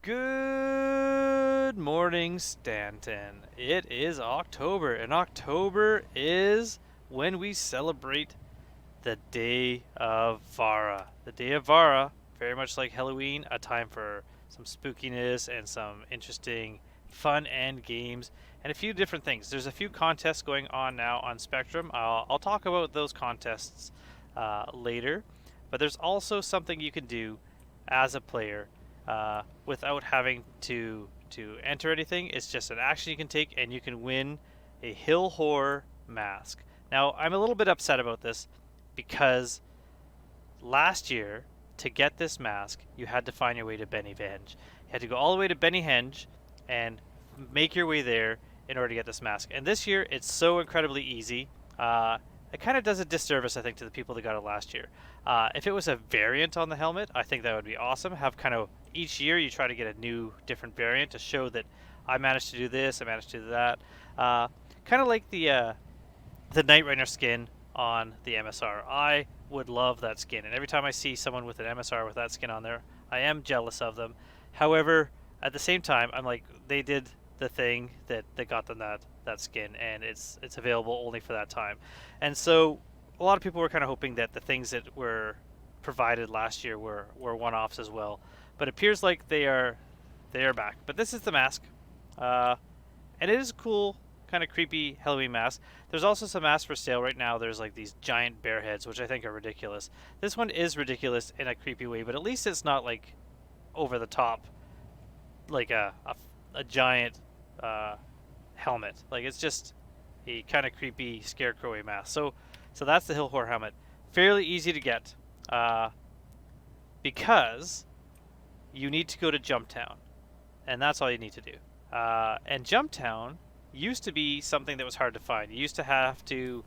Good morning, Stanton. It is October, and October is when we celebrate the Day of Vara. The Day of Vara, very much like Halloween, a time for some spookiness and some interesting fun and games and a few different things. There's a few contests going on now on Spectrum. I'll talk about those contests later, but there's also something you can do as a player without having to enter anything. It's just an action you can take, and you can win a Hill Horror mask. Now, I'm a little bit upset about this because last year, to get this mask, you had to find your way to Bennyhenge. You had to go all the way to Bennyhenge and make your way there in order to get this mask. And this year, it's so incredibly easy. It kind of does a disservice, I think, to the people that got it last year. If it was a variant on the helmet, I think that would be awesome. Have kind of each year you try to get a new, different variant to show that I managed to do this, I managed to do that. Kind of like the Night Runner skin on the MSR. I would love that skin, and every time I see someone with an MSR with that skin on there, I am jealous of them. However, at the same time, I'm like, they did the thing that got them that skin, and it's available only for that time. And so a lot of people were kind of hoping that the things that were provided last year were one-offs as well. But it appears like they are back. But this is the mask, and it is a cool, kind of creepy Halloween mask. There's also some masks for sale right now. There's like these giant bear heads, which I think are ridiculous. This one is ridiculous in a creepy way, but at least it's not like over the top, like a giant helmet. Like, it's just a kind of creepy scarecrowy mask. So that's the Hill Horror helmet. Fairly easy to get because you need to go to Jumptown, and that's all you need to do. And Jumptown used to be something that was hard to find. You used to have to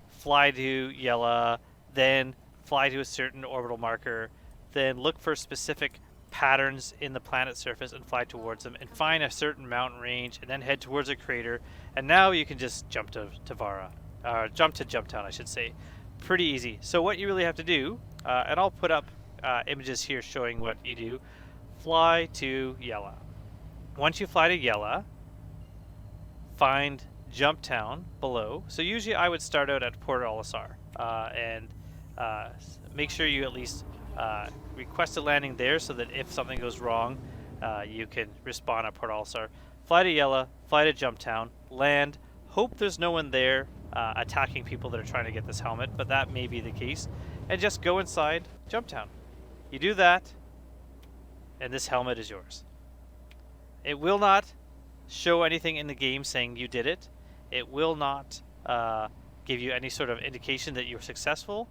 fly to Yella, then fly to a certain orbital marker, then look for specific patterns in the planet's surface and fly towards them, and find a certain mountain range, and then head towards a crater. And now you can just jump to Vara, jump to Jumptown, I should say. Pretty easy. So what you really have to do, and I'll put up images here showing what you do. Fly to Yella. Once you fly to Yella, find Jumptown below. So usually I would start out at Port Olisar and make sure you at least request a landing there, so that if something goes wrong, you can respawn at Port Olisar. Fly to Yella, fly to Jumptown, land. Hope there's no one there attacking people that are trying to get this helmet, but that may be the case. And just go inside Jumptown. You do that, and this helmet is yours. It will not show anything in the game saying you did it. It will not give you any sort of indication that you were successful,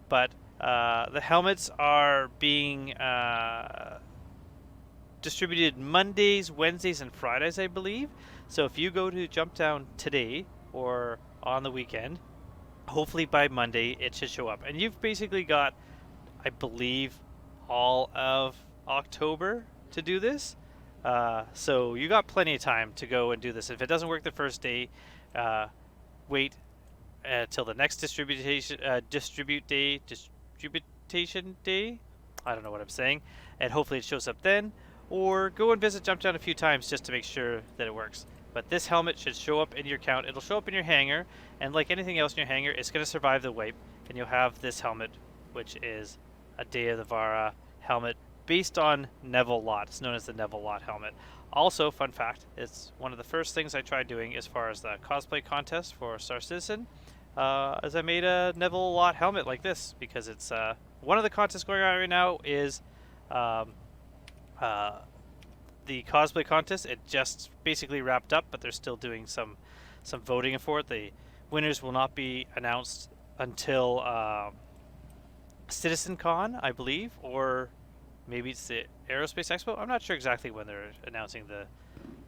but the helmets are being distributed Mondays, Wednesdays, and Fridays, I believe. So if you go to Jumptown today or on the weekend, hopefully by Monday it should show up. And you've basically got, I believe, all of October to do this. So you got plenty of time to go and do this. If it doesn't work the first day, wait till the next distribution day. I don't know what I'm saying, and hopefully it shows up then. Or go and visit Jumpdown a few times just to make sure that it works. But this helmet should show up in your count. It'll show up in your hangar, and like anything else in your hangar, it's going to survive the wipe, and you'll have this helmet, which is a Day of the Vara helmet based on Neville Lott. It's known as the Neville Lott helmet. Also, fun fact, it's one of the first things I tried doing as far as the cosplay contest for Star Citizen, as I made a Neville Lott helmet like this, because it's one of the contests going on right now is the cosplay contest. It just basically wrapped up, but they're still doing some voting for it. The winners will not be announced until CitizenCon, I believe, or maybe it's the Aerospace Expo. I'm not sure exactly when they're announcing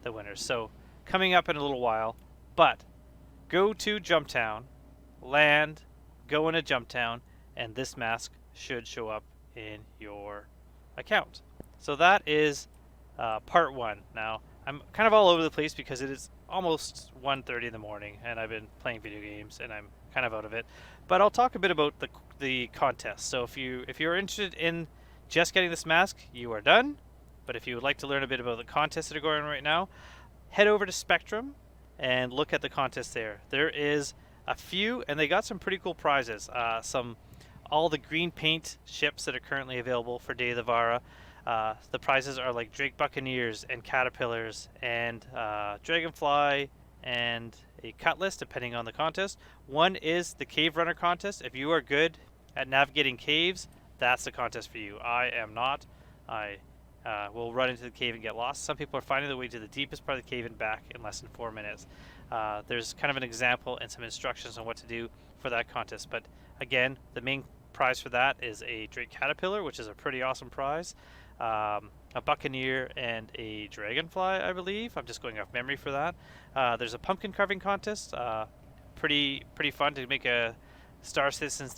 the winners. So coming up in a little while. But go to Jumptown, land, go into Jumptown, and this mask should show up in your account. So that is part one. Now, I'm kind of all over the place because it is almost 1:30 in the morning, and I've been playing video games, and I'm kind of out of it. But I'll talk a bit about the contest. So if you're interested in just getting this mask, you are done. But if you would like to learn a bit about the contests that are going on right now, head over to Spectrum and look at the contests there. There is a few, and they got some pretty cool prizes. All the green paint ships that are currently available for Day of the Vara. The prizes are like Drake Buccaneers and Caterpillars and Dragonfly and a Cutlass, depending on the contest. One is the Cave Runner contest. If you are good at navigating caves, that's the contest for you. I am not. I will run into the cave and get lost. Some people are finding their way to the deepest part of the cave and back in less than 4 minutes. There's kind of an example and some instructions on what to do for that contest. But again, the main prize for that is a Drake Caterpillar, which is a pretty awesome prize. A Buccaneer and a Dragonfly, I believe. I'm just going off memory for that. There's a pumpkin carving contest. Pretty fun to make a Star Citizen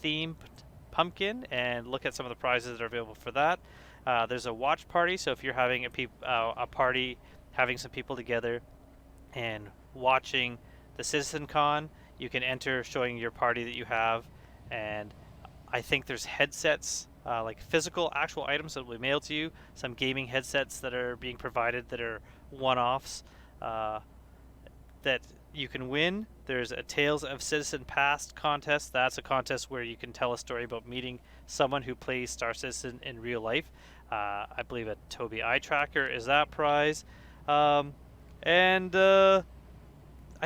themed pumpkin and look at some of the prizes that are available for that. There's a watch party, so if you're having a party, having some people together and watching the Citizen Con, you can enter showing your party that you have. And I think there's headsets, like physical actual items that will be mailed to you, some gaming headsets that are being provided that are one-offs that you can win. There's a Tales of Citizen Past contest. That's a contest where you can tell a story about meeting someone who plays Star Citizen in real life. I believe a Toby Eye Tracker is that prize. And I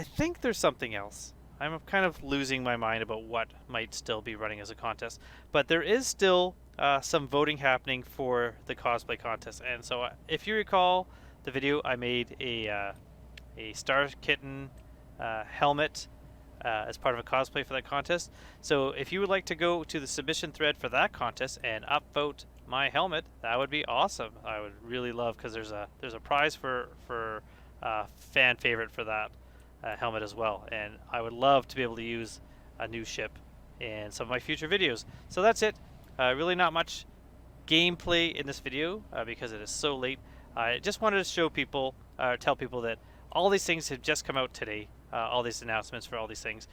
think there's something else. I'm kind of losing my mind about what might still be running as a contest. But there is still some voting happening for the cosplay contest. And so if you recall the video, I made a Star Kitten helmet as part of a cosplay for that contest. So if you would like to go to the submission thread for that contest and upvote my helmet, that would be awesome. I would really love, because there's a prize for fan favorite for that helmet as well, and I would love to be able to use a new ship in some of my future videos. So that's it. Really not much gameplay in this video because it is so late. I just wanted to show people, tell people that all these things have just come out today. All these announcements for all these things.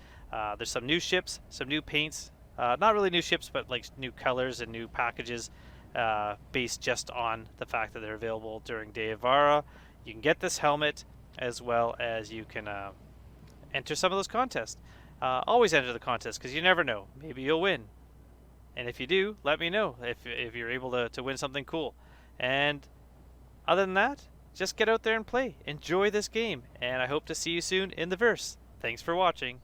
There's some new ships, some new paints. Not really new ships, but like new colors and new packages based just on the fact that they're available during Day of Vara. You can get this helmet, as well as you can enter some of those contests. Always enter the contest, because you never know. Maybe you'll win. And if you do, let me know if you're able to win something cool. And other than that, just get out there and play. Enjoy this game. And I hope to see you soon in the verse. Thanks for watching.